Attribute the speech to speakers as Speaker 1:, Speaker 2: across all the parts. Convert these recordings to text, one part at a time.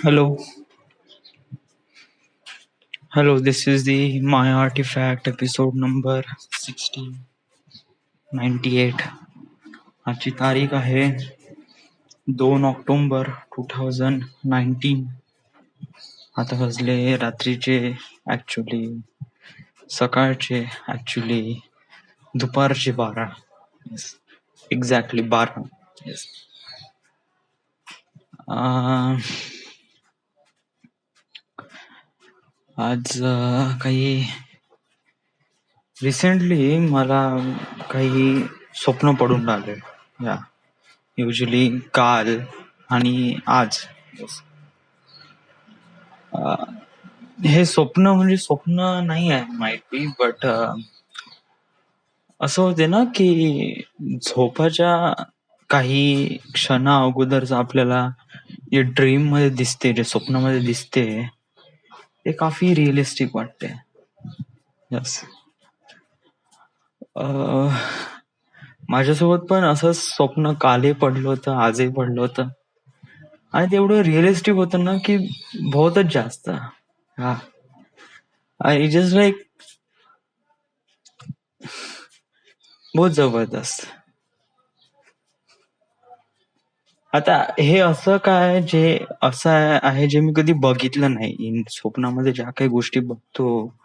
Speaker 1: Hello, hello. This is the My Artifact episode number 1698. आजची तारीख आहे 2 ऑक्टोबर 2019. आता वाजले रात्रीचे ऍक्च्युली सकाळचे ऍक्च्युली दुपारचे 12. Yes, exactly 12. येस. आज काही रिसेंटली मला काही स्वप्न पडून आले. या युजली काल आणि आज. हे स्वप्न म्हणजे स्वप्न नाही आहे माहित बी, बट असं होते ना की झोपाच्या काही क्षणा अगोदरच आपल्याला जे ड्रीम मध्ये दिसते, जे स्वप्नामध्ये दिसते, ते काफी रिअलिस्टिक वाटते. यस. माझ्यासोबत पण असंच स्वप्न कालही पडलं होतं, आजही पडलं होतं, आणि ते एवढं रिअलिस्टिक होतं ना की बहुतच जास्त. हा, आय जस्ट लाईक बहुत जबरदस्त. आता हे असं काय जे असं आहे जे मी कधी बघितलं नाही. इन स्वप्नामध्ये ज्या काही गोष्टी बघतो,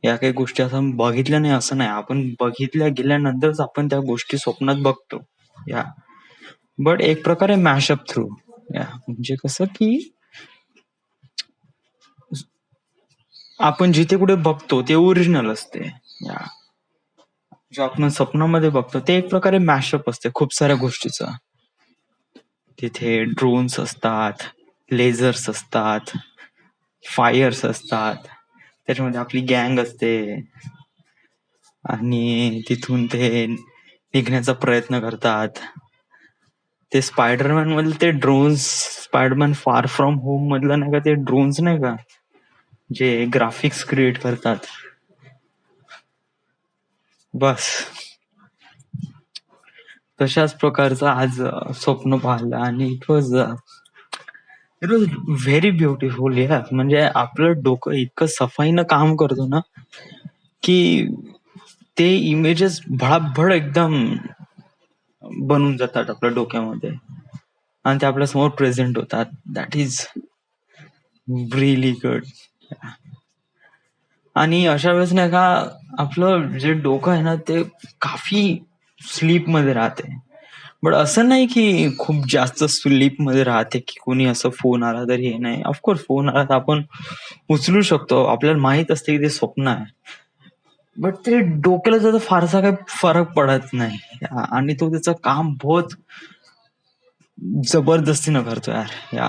Speaker 1: या काही गोष्टी असं बघितल्या नाही असं नाही. आपण बघितल्या गेल्यानंतरच आपण त्या गोष्टी स्वप्नात बघतो. या बट एक प्रकारे मॅशअप थ्रू. या म्हणजे कसं की आपण जिथे कुठे बघतो ते ओरिजिनल असते. या जे आपण स्वप्नामध्ये बघतो ते एक प्रकारे मॅशअप असते खूप साऱ्या गोष्टीचं. तिथे ड्रोन्स असतात, लेझर्स असतात, फायर्स असतात, त्याच्यामध्ये आपली गँग असते, आणि तिथून ते निघण्याचा प्रयत्न करतात. ते स्पायडरमॅन मधले ते drones, Spiderman far from home मधलं नाही का, ते ड्रोन्स नाही का जे ग्राफिक्स क्रिएट करतात, बस तशाच प्रकारचं आज स्वप्न पाहिलं. आणि इट वॉज व्हेरी ब्युटिफुल. या म्हणजे आपलं डोकं इतकं सफाईनं काम करतो ना की ते इमेजेस भडाभड एकदम बनून जातात आपल्या डोक्यामध्ये, आणि ते आपल्या समोर प्रेझेंट होतात. That is really good. आणि अशा वेळेस नाही का आपलं जे डोकं आहे ना ते काफी स्लीप मध्ये राहते. बट असं नाही की खूप जास्त स्लीप मध्ये राहते की कोणी असं फोन आला तर हे नाही. ऑफकोर्स फोन आला तर आपण उचलू शकतो, आपल्याला माहित असते की ते स्वप्न आहे, बट ते डोक्याला त्याचा फारसा काही फरक पडत नाही. आणि तो त्याचं काम बहुत जबरदस्तीनं करतो यार. या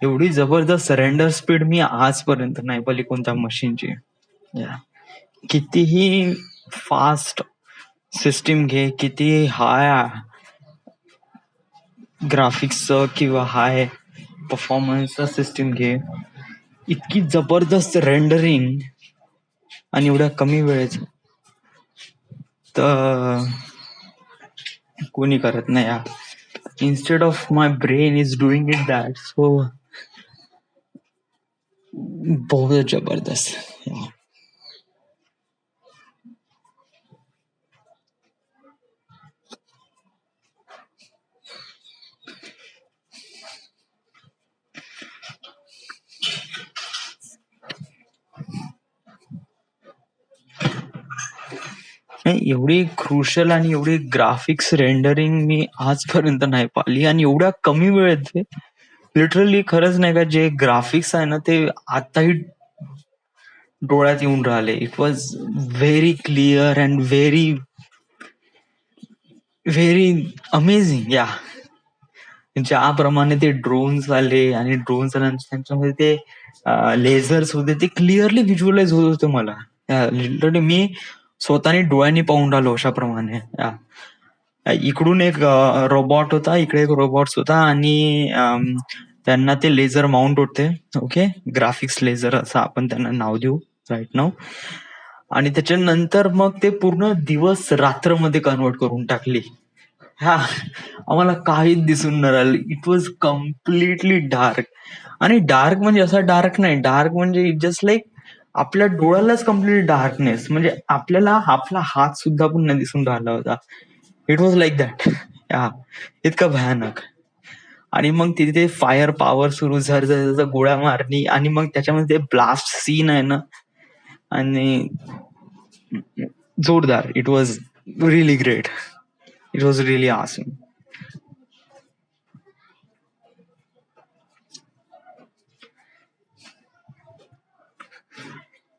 Speaker 1: एवढी जबरदस्त सरेंडर स्पीड मी आजपर्यंत नाही पाहिली कोणत्या मशीनची. या कितीही फास्ट सिस्टीम घे, किती हाय ग्राफिक्सचं किंवा हाय परफॉर्मन्सचा सिस्टीम घे, इतकी जबरदस्त रेंडरिंग आणि एवढ्या कमी वेळेत तर कोणी करत नाही यार. Instead of my brain is doing it that. So बहुत जबरदस्त. नाही, एवढी क्रुशल आणि एवढी ग्राफिक्स रेंडरिंग मी आजपर्यंत नाही पाहिली, आणि एवढ्या कमी वेळेत. लिटरली खरंच नाही का, जे ग्राफिक्स आहे ना ते आताही डोळ्यात येऊन राहिले. It was very clear and very very amazing. या ज्याप्रमाणे ते ड्रोन्स आले आणि ड्रोन्स त्यांच्यामध्ये ते लेझर्स होते, ते क्लिअरली व्हिज्युअलाइज होत होते मला. लिटरली मी स्वतःने डोळ्यांनी पाहून राहिलो अशाप्रमाणे. इकडून एक रोबॉट होता, इकडे एक रोबॉट होता, आणि त्यांना ते लेझर माउंट होते. ओके, ग्राफिक्स लेझर असं आपण त्यांना नाव देऊ राईट नाव. आणि त्याच्यानंतर मग ते पूर्ण दिवस रात्र मध्ये कन्वर्ट करून टाकली. हा, आम्हाला काहीच दिसून नाही राहिलं. It was completely dark. आणि डार्क म्हणजे असा डार्क नाही, डार्क म्हणजे इट जस्ट लाईक आपल्या डोळ्यालाच कम्प्लीट डार्कनेस, म्हणजे आपल्याला आपला हात सुद्धा पण नाही दिसून राहिला होता. It was like that. हा, इतकं भयानक. आणि मग तिथे फायर पॉवर सुरू झालं, जसं गोळ्या मारणी, आणि मग त्याच्यामध्ये ब्लास्ट सीन आहे ना, आणि जोरदार. It was really great. It was really awesome.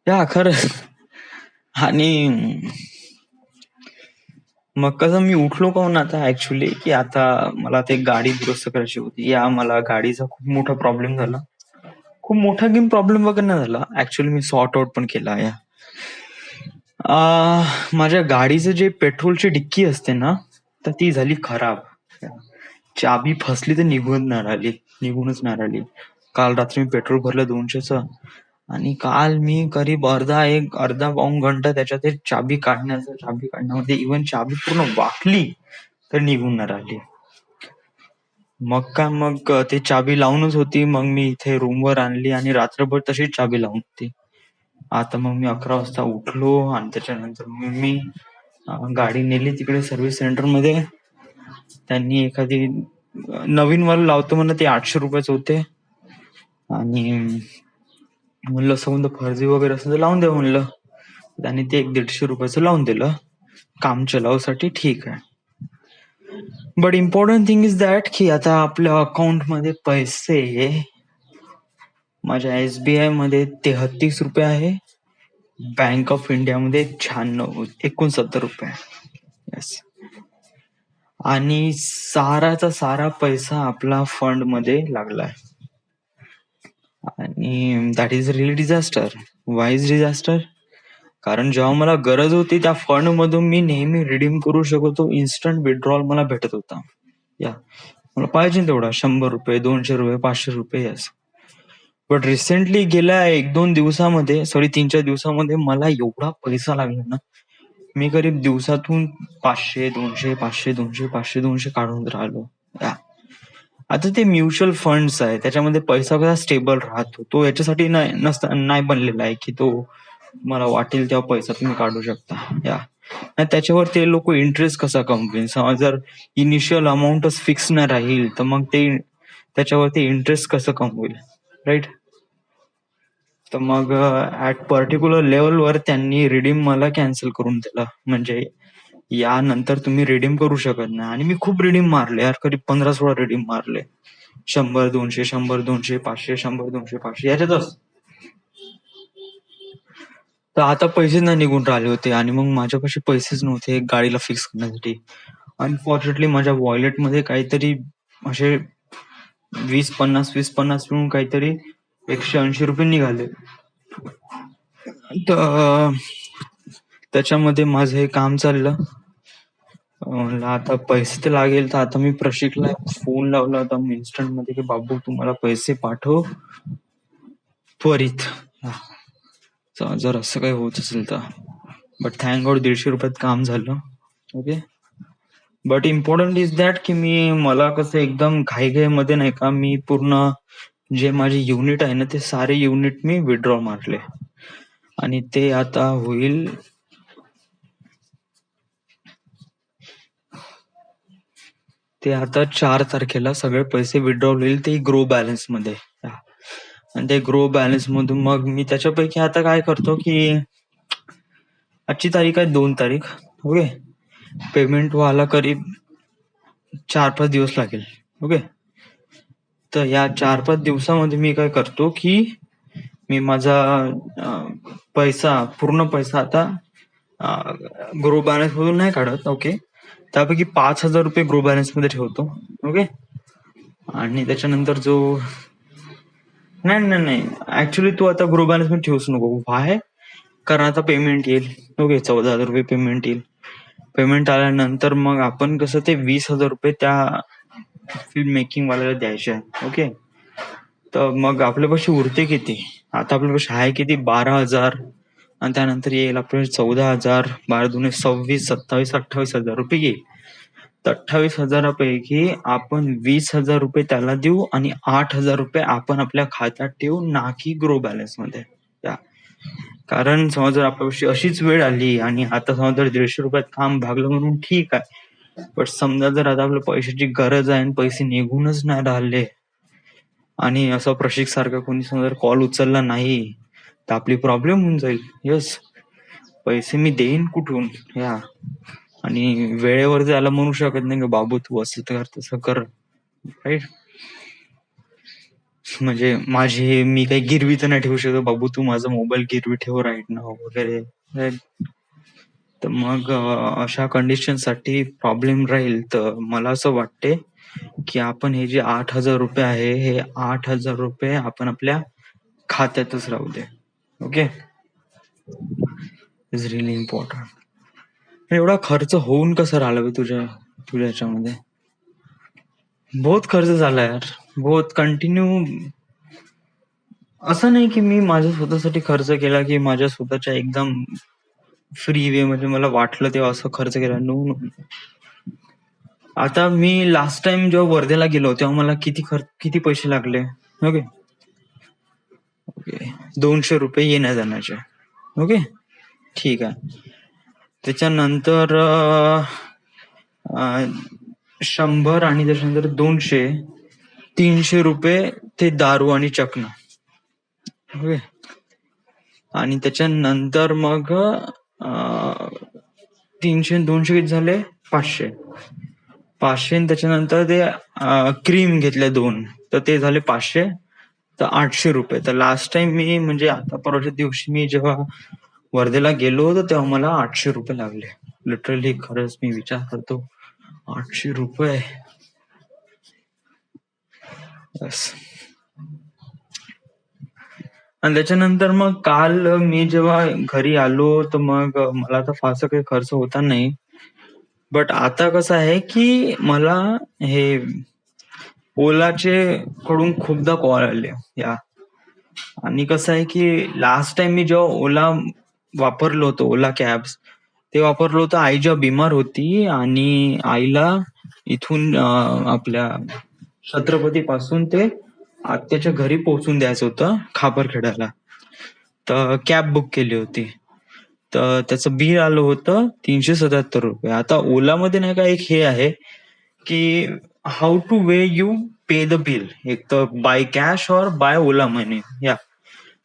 Speaker 1: या खरंच. आणि मग कसं मी उठलो काहून आता ऍक्च्युली, की आता मला ते गाडी दुरुस्त करायची होती. या मला गाडीचा खूप मोठा प्रॉब्लेम झाला. खूप मोठा गेम प्रॉब्लेम वगैरे नाही झाला ऍक्च्युली, मी सॉर्ट आउट पण केला. या माझ्या गाडीचं जे पेट्रोलची डिक्की असते ना, तर ती झाली खराब. चाबी फसली तर निघूनच नाही राहिली. काल रात्री मी पेट्रोल भरलं 200चं, आणि काल मी करीब अर्धा पाऊण घंटा त्याच्यात चाबी काढण्यामध्ये, इव्हन चाबी पूर्ण वाकली तर निघून नाही राहिली. मग ते चाबी लावूनच होती. मग मी इथे रूमवर आणली आणि रात्रभर तशीच चाबी लावून होती. आता मग मी 11 वाजता उठलो आणि त्याच्यानंतर मग मी गाडी नेली तिकडे सर्व्हिस सेंटर मध्ये. त्यांनी एखादी नवीन वाला लावतो म्हणलं, ते 800 रुपयाचे होते. आणि म्हणलं समजा फर्जी वगैरे असेल तर लावून द्या म्हणलं. त्यांनी ते 150 रुपयाचं लावून दिलं. काम चलावसाठी ठीक आहे. But important thing is that की आता आपल्या अकाउंट मध्ये पैसे, माझ्या SBI मध्ये 33 रुपये आहे, बँक ऑफ इंडिया मध्ये 69 रुपये. येस. आणि साराचा सारा पैसा आपला फंड मध्ये लागलाय. आणि that is really disaster. Y is disaster? कारण जेव्हा मला गरज होती त्या फंड मधून मी नेहमी रिडीम करू शकतो, इन्स्टंट विड्रॉल मला भेटत होता. या मला पाहिजे तेवढा 100 रुपये, 200 रुपये, 500 रुपये. यस. बट रिसेंटली गेल्या 1-2 दिवसामध्ये, 3-4 दिवसामध्ये मला एवढा पैसा लागला ना, मी करीब दिवसातून 500, 200, 500, 200, 500, 200 काढून राहिलो. या. आता ते म्युच्युअल फंड्स आहे, त्याच्यामध्ये पैसा कसा स्टेबल राहतो. तो याच्यासाठी नाही बनलेला आहे की तो मला वाटेल तेव्हा पैसा तुम्ही काढू शकता. या आणि त्याच्यावर ते लोक इंटरेस्ट कसा कमवेल? जर इनिशियल अमाऊंटच फिक्स नाही राहील तर मग ते त्याच्यावरती इंटरेस्ट कसं कमवेल, राईट? तर मग ऍट पर्टिक्युलर लेवलवर त्यांनी रिडीम मला कॅन्सल करून दिलं. म्हणजे यानंतर तुम्ही रिडीम करू शकत नाही. आणि मी खूप रिडीम मारले यार, करीब 15-16 रिडीम मारले. 100-200, 100-200, 500, 100-200, 500 याच्यातच. तर आता पैसे नाही निघून राहिले होते आणि मग माझ्यापाशी पैसेच नव्हते गाडीला फिक्स करण्यासाठी. अनफॉर्च्युनेटली माझ्या वॉलेटमध्ये काहीतरी असे 20-50 मिळून काहीतरी 180 रुपये निघाले. तर त्याच्यामध्ये माझं हे काम चाललं. म्हणलं आता पैसे तर लागेल, तर आता मी प्रशिकला फोन लावला होता इन्स्टंट मध्ये की बाबू तू मला पैसे पाठव त्वरित. जर असं काही होत असेल तर. बट थँक गॉड 150 रुपयात काम झालं. Okay. But important is that की मला कसं एकदम घाई मध्ये नाही का, मी पूर्ण जे माझे युनिट आहे ना ते सारे युनिट मी विड्रॉ मारले. आणि ते आता होईल ते आता 4 तारखेला सगळे पैसे विड्रॉ होईल, ते ग्रो बॅलन्स मध्ये. आणि ते ग्रो बॅलन्स मधून मग मी त्याच्यापैकी आता काय करतो की आजची तारीख आहे 2 तारीख. ओके. पेमेंट व्हायला करीब 4-5 दिवस लागेल. ओके. तर या 4-5 दिवसामध्ये मी काय करतो की मी माझा पूर्ण पैसा आता ग्रो बॅलन्स मधून नाही काढत. ओके. त्यापैकी 5,000 रुपये ग्रो बॅलन्स मध्ये ठेवतो. ओके. आणि त्याच्यानंतर जो नाही ऍक्च्युली तू आता ग्रो बॅलन्स मध्ये ठेवूच नको. व्हाय? कारण आता पेमेंट येईल. ओके. 14,000 रुपये पेमेंट येईल. पेमेंट आल्यानंतर मग आपण कसं ते 20,000 रुपये त्या फिल्म मेकिंग वाल्याला द्यायचे आहे. ओके. तर मग आपल्यापाशी उरते किती? आता आपल्यापाशी आहे किती? 12,000. आणि त्यानंतर येईल आपल्याला 14,000. 12 दुने 26, 27, 28,000 रुपये येईल. तर 28,000 आपण 20,000 त्याला देऊ आणि 8,000 आपण आपल्या खात्यात ठेवू, ना की ग्रो बॅलन्स मध्ये. कारण समजा जर आपल्यापाशी अशीच वेळ आली आणि आता समजा जर 150 काम भागलं म्हणून ठीक आहे, पण समजा जर आता आपल्या पैशाची गरज आहे आणि पैसे निघूनच नाही राहिले आणि असं प्रशिक सारखं कोणी समजा कॉल उचलला नाही तर आपली प्रॉब्लेम होऊन जाईल. यस, पैसे मी देईन कुठून या, आणि वेळेवर त्याला म्हणू शकत नाही की बाबू तू असं कर तसं कर, राईट? म्हणजे माझे मी काही गिरवी तर नाही ठेवू शकत बाबू तू माझा मोबाईल गिरवी ठेव राईट ना वगैरे. तर मग अशा कंडिशन साठी प्रॉब्लेम राहील. तर मला असं वाटते की आपण हे जे 8,000 आहे हे 8,000 आपण आपल्या खात्यातच राहू दे. Okay, is really important. एवढा खर्च होऊन कसं राहिलं तुझ्या तुझ्या याच्यामध्ये? बहुत खर्च झाला यार, बहुत कंटिन्यू. असं नाही की मी माझ्या स्वतःसाठी खर्च केला की माझ्या स्वतःच्या एकदम फ्री वे मध्ये मला वाटलं तेव्हा असं खर्च केला. No no. आता मी लास्ट टाइम जेव्हा वर्धेला गेलो तेव्हा मला किती पैसे लागले? ओके ओके, 200 रुपये येण्या जाण्याचे. ओके, ठीक आहे. त्याच्यानंतर 100 आणि त्याच्यानंतर 200, 300 रुपये ते दारू आणि चकना. ओके, आणि त्याच्यानंतर मग 300 200 किती झाले? 500. 500 आणि त्याच्यानंतर ते क्रीम घेतल्या 2, तर ते झाले 500, तर 800 रुपये. तर लास्ट टाइम मी म्हणजे आता परवाच्या दिवशी मी जेव्हा वर्धेला गेलो होतो तेव्हा मला 800 रुपये लागले. लिटरली खरंच मी विचार करतो 800 रुपये. आणि त्याच्यानंतर मग काल मी जेव्हा घरी आलो तर मग मला तर फारसा काही खर्च होता नाही. बट आता कसं आहे की मला हे ओलाचे कडून खूपदा कॉल आले या, आणि कसं आहे की लास्ट टाइम मी जेव्हा ओला वापरलो होतो, ओला कॅब्स ते वापरलो होतं, आई जेव्हा बिमार होती आणि आईला इथून आपल्या छत्रपती पासून ते आत्याच्या घरी पोहोचून द्यायचं होतं खापरखेड्याला. तर कॅब बुक केली होती, तर त्याचं बिल आलं होतं 377 रुपये. आता ओलामध्ये नाही का एक हे आहे की how two way you pay the bill, एक तर बाय कॅश और बाय ओला मनी या.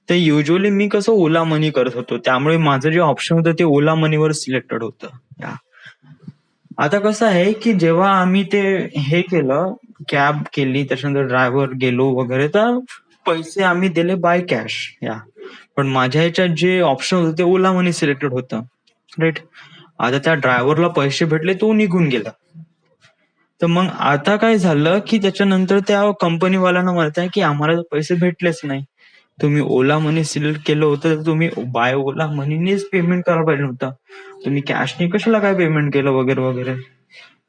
Speaker 1: तर युजली मी कसं ओला मनी करत होतो, त्यामुळे माझं जे ऑप्शन होतं ते ओला मनीवर सिलेक्टेड होतं या. आता कसं आहे की जेव्हा आम्ही ते हे केलं, कॅब केली, त्याच्यानंतर ड्रायव्हर गेलो वगैरे, तर पैसे आम्ही दिले बाय कॅश या. पण माझ्या ह्याच्यात जे ऑप्शन होतं ते ओला मनी सिलेक्टेड होतं, राईट? आता त्या ड्रायव्हरला पैसे भेटले, तो निघून गेला. तर मग आता काय झालं की त्याच्यानंतर त्या कंपनीवाल्यांना म्हणत आहे की आम्हाला पैसे भेटलेच नाही. तुम्ही ओला मनी सिलेक्ट केलं होतं तर तुम्ही बाय ओला मनीनेच पेमेंट करायला पाहिजे होतं, तुम्ही कॅशने कशाला काय पेमेंट केलं वगैरे वगैरे.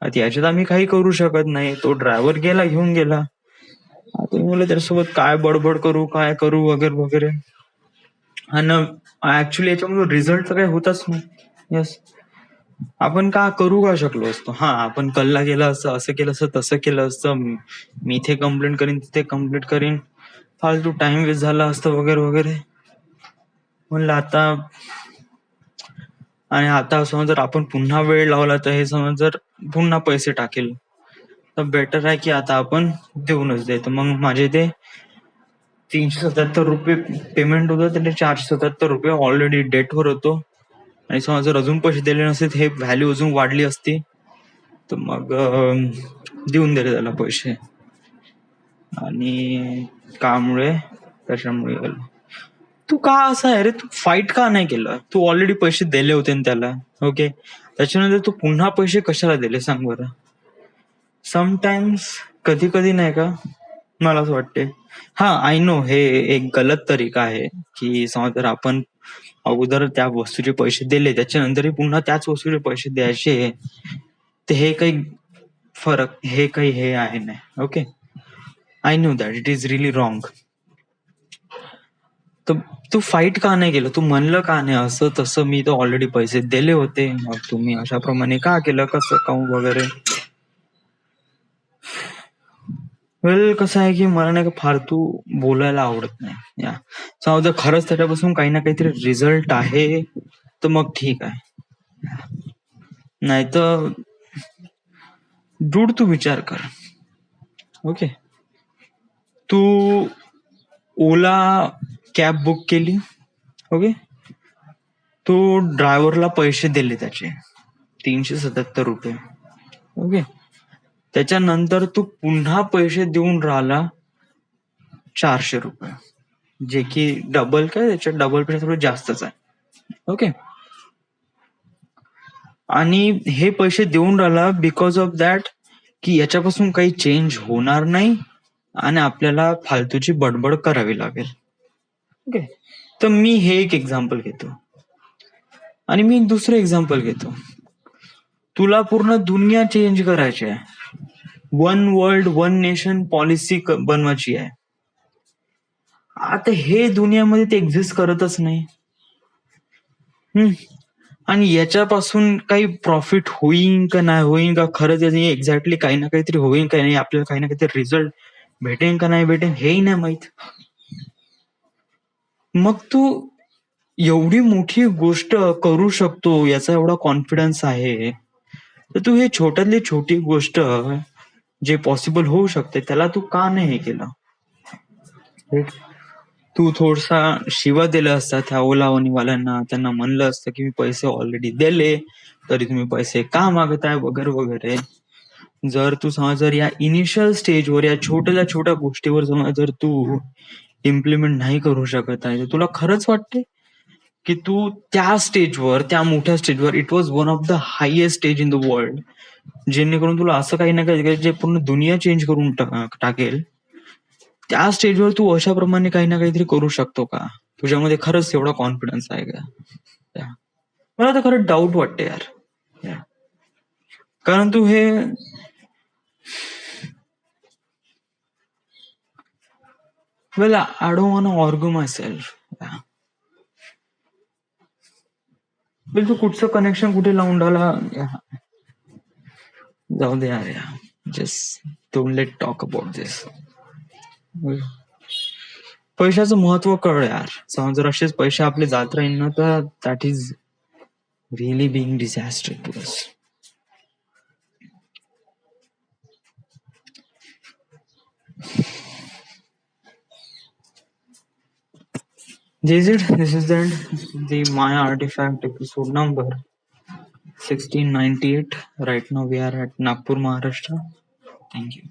Speaker 1: आता याच्यात आम्ही काही करू शकत नाही. तो ड्रायव्हर गेला, घेऊन गेला. आता मला त्याच्यासोबत काय बडबड करू, काय करू वगैरे वगैरे. आणि ऍक्च्युली याच्यामधून रिझल्ट तर काही होतच नाही. यस, आपण का करू का शकलो असतो? हा, आपण कल्ला केला असतं, असं केलं असतं, तसं केलं असतं, मी इथे कंप्लेंट करीन, तिथे कंप्लेंट करीन, फालतू टाइम वेस्ट झाला असतं वगैरे वगैरे. म्हणलं आता, आणि आता समज जर आपण पुन्हा वेळ लावला तर हे समज जर पुन्हा पैसे टाकेल, तर बेटर आहे की आता आपण देऊनच दे. तर मग माझे ते 377 रुपये पेमेंट होतं, त्याने 477 रुपये ऑलरेडी डेटवर होतो. आणि समज जर अजून पैसे दिले नसते, हे व्हॅल्यू अजून वाढली असती, तर मग देऊन दिले त्याला पैसे. आणि कामुळे त्याच्यामुळे तू का असा आहे रे? तू फाईट का नाही केलं? तू ऑलरेडी पैसे दिले होते ना त्याला, ओके? त्याच्यानंतर तू पुन्हा पैसे कशाला दिले सांग बरं? समटाइम्स कधी कधी नाही का, मला असं वाटते. हा, आय नो हे एक गलत तरीका आहे की समज जर आपण अगोदर त्या वस्तूचे पैसे दिले त्याच्यानंतरही पुन्हा त्याच वस्तूचे पैसे द्यायचे, तर हे काही फरक, हे काही हे आहे नाही. Okay, I know that it is really wrong. तर तू फाईट का नाही केलं? तू म्हणलं का नाही असं तसं, मी तर ऑलरेडी पैसे दिले होते, मग तुम्ही अशाप्रमाणे का केलं, कसं काऊन वगैरे. वेल कसं आहे की मला नाही का फालतू बोलायला आवडत नाही. या समजा जर खरंच त्याच्यापासून काही ना काहीतरी रिझल्ट आहे तर मग ठीक आहे. नाही तर तू विचार कर. ओके, तू ओला कॅब बुक केली. ओके, तू ड्रायव्हरला पैसे दिले त्याचे 377 रुपये. ओके, त्याच्यानंतर तू पुन्हा पैसे देऊन राहिला 400 रुपये, जे की डबल काय त्याच्या डबल पेक्षा थोडं जास्तच आहे. ओके, आणि हे पैसे देऊन राहिला बिकॉज ऑफ दॅट की याच्यापासून काही चेंज होणार नाही आणि आपल्याला फालतूची बडबड करावी लागेल. ओके, तर मी हे एक एक्झाम्पल घेतो आणि मी दुसरं एक्झाम्पल घेतो. तुला पूर्ण दुनिया चेंज करायची आहे. One world one nation policy बनवायची आहे. आता हे दुनियामध्ये ते एक्झिस्ट करतच नाही. आणि याच्यापासून काही प्रॉफिट होईल का नाही होईल का, खरंच एक्झॅक्टली काही ना काहीतरी होईल का नाही, आपल्याला काही ना काहीतरी रिझल्ट भेटेन का नाही भेटेन हेही नाही माहित. मग तू एवढी मोठी गोष्ट करू शकतो याचा एवढा कॉन्फिडन्स आहे, तर तू हे छोट्यातली छोटी गोष्ट जे पॉसिबल होऊ शकते त्याला तू का नाही हे केलं. तू थोडसा शिवा दिला असता त्या ओलावानीवाल्यांना, त्यांना म्हणलं असतं की मी पैसे ऑलरेडी दिले तरी तुम्ही पैसे का मागताय वगैरे वगैरे. जर तू समज जर या इनिशियल स्टेजवर या छोट्या छोट्या गोष्टीवर समज जर तू इम्प्लिमेंट नाही करू शकत आहे, तर तुला खरंच वाटते की तू त्या स्टेजवर, त्या मोठ्या स्टेजवर, it was one of the highest stage in the world, जेणेकरून तुला असं काही ना काही जे पूर्ण दुनिया चेंज करून टाकेल, त्या स्टेजवर तू अशा प्रमाणे काही ना काहीतरी करू शकतो का? तुझ्यामध्ये खरंच एवढा कॉन्फिडन्स आहे का? मला तर खरंच डाऊट वाटते यार. कारण तू हे well I don't want to argue myself. Well तू कुठचं कनेक्शन कुठे लावून राहिला, जाऊ दे यार. Just don't let talk about this. पैशाचं महत्व कळ यार. समज जर असेच पैसे आपले जात राहील ना तर that is really being disaster to us. This is it. This is the Maya Artifact episode number 1698. Right now we are at Nagpur, Maharashtra. Thank you.